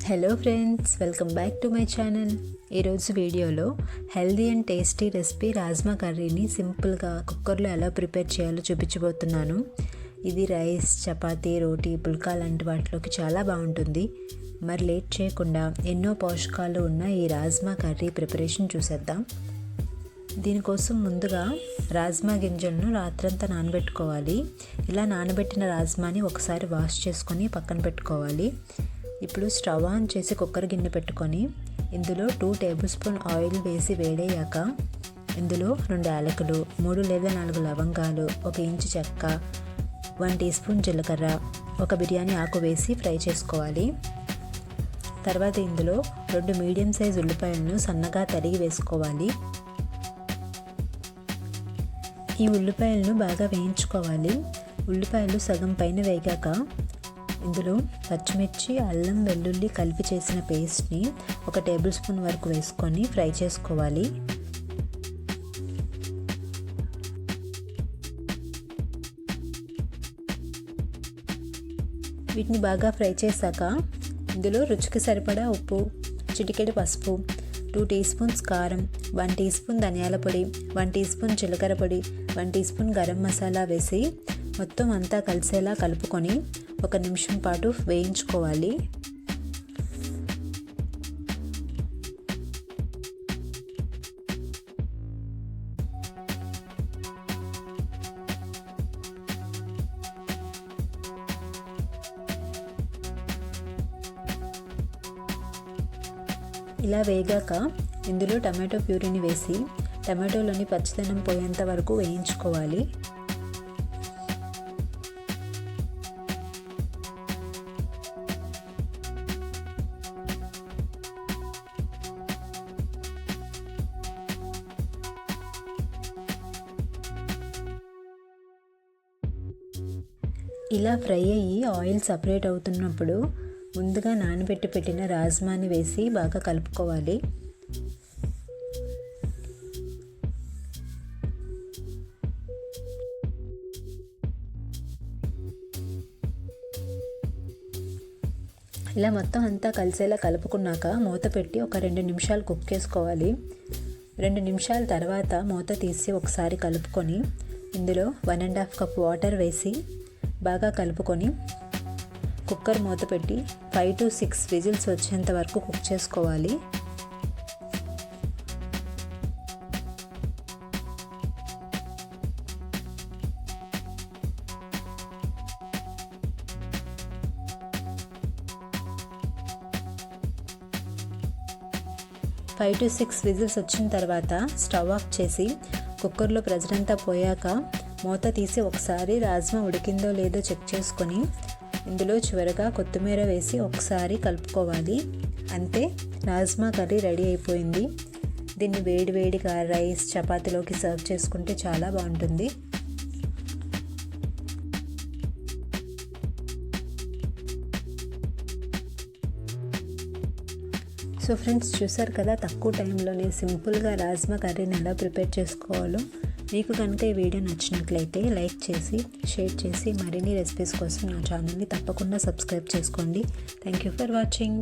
Hello friends, welcome back to my channel. ఈరోజు వీడియోలో healthy and tasty recipe rajma కర్రీని సింపుల్గా కుక్కర్లో ఎలా ప్రిపేర్ చేయాలో చూపించబోతున్నాను. ఇది రైస్, చపాతీ, రోటీ, పుల్కా లాంటి వాటిలోకి చాలా బాగుంటుంది. మరి లేట్ చేయకుండా ఎన్నో పోషకాలు ఉన్న ఈ రాజ్మా కర్రీ ప్రిపరేషన్ చూసేద్దాం. దీనికోసం ముందుగా రాజ్మా గింజలను రాత్రంతా నానబెట్టుకోవాలి. ఇలా నానబెట్టిన రాజ్మాని ఒకసారి వాష్ చేసుకొని పక్కన పెట్టుకోవాలి. ఇప్పుడు స్టవ్ ఆన్ చేసి కుక్కర్ గిన్నె పెట్టుకొని ఇందులో 2 టేబుల్ స్పూన్ ఆయిల్ వేసి వేడయ్యాక ఇందులో 2 యాలకులు, 3 లేదా 4 లవంగాలు, 1 ఇంచు చెక్క, 1 టీ స్పూన్ జీలకర్ర, 1 బిర్యానీ ఆకు వేసి ఫ్రై చేసుకోవాలి. తర్వాత ఇందులో 2 మీడియం సైజ్ ఉల్లిపాయలను సన్నగా తరిగి వేసుకోవాలి. ఈ ఉల్లిపాయలను బాగా వేయించుకోవాలి. ఉల్లిపాయలు సగం పైన వేగాక ఇందులో పచ్చిమిర్చి, అల్లం, వెల్లుల్లి కలిపి చేసిన పేస్ట్ని 1 టేబుల్ స్పూన్ వరకు వేసుకొని ఫ్రై చేసుకోవాలి. వీటిని బాగా ఫ్రై చేశాక ఇందులో రుచికి సరిపడా ఉప్పు, చిటికెడు పసుపు, 2 టీ స్పూన్స్ కారం, 1 టీ స్పూన్ ధనియాల పొడి, 1 టీ స్పూన్ జీలకర్ర పొడి, 1 టీ స్పూన్ గరం మసాలా వేసి మొత్తం అంతా కలిసేలా కలుపుకొని 1 నిమిషం పాటు వేయించుకోవాలి. ఇలా వేగాక ఇందులో టమాటో ప్యూరీని వేసి టమాటోలోని పచ్చిదనం పోయేంత వరకు వేయించుకోవాలి. ఇలా ఫ్రై అయ్యి ఆయిల్ సపరేట్ అవుతున్నప్పుడు ముందుగా నానబెట్టి పెట్టిన రాజ్మాని వేసి బాగా కలుపుకోవాలి. ఇలా మొత్తం అంతా కలిసేలా కలుపుకున్నాక మూత పెట్టి 2 నిమిషాలు కుక్ చేసుకోవాలి. 2 నిమిషాల తర్వాత మూత తీసి ఒకసారి కలుపుకొని ఇందులో 1.5 కప్ వాటర్ వేసి బాగా కలుపుకొని కుక్కర్ మూత పెట్టి 5 to 6 విజిల్స్ వచ్చేంత వరకు కుక్ చేసుకోవాలి. ఫైవ్ టు 6 విజిల్స్ వచ్చిన తర్వాత స్టవ్ ఆఫ్ చేసి కుక్కర్లో ప్రెషర్ అంతా పోయాక మూత తీసి ఒకసారి రాజ్మా ఉడికిందో లేదో చెక్ చేసుకొని ఇందులో చివరగా కొత్తిమీర వేసి ఒకసారి కలుపుకోవాలి. అంతే, రాజ్మా కర్రీ రెడీ అయిపోయింది. దీన్ని వేడివేడిగా రైస్, చపాతీలోకి సర్వ్ చేసుకుంటే చాలా బాగుంటుంది. సో ఫ్రెండ్స్, చూసారు కదా, తక్కువ టైంలోనే సింపుల్గా రాజ్మా కర్రీని ఎలా ప్రిపేర్ చేసుకోవాలో. మీకు కనుక ఈ వీడియో నచ్చినట్లయితే లైక్ చేసి, షేర్ చేసి మరిన్ని రెసిపీస్ కోసం నా ఛానల్ని తప్పకుండా సబ్స్క్రైబ్ చేసుకోండి. Thank you for watching.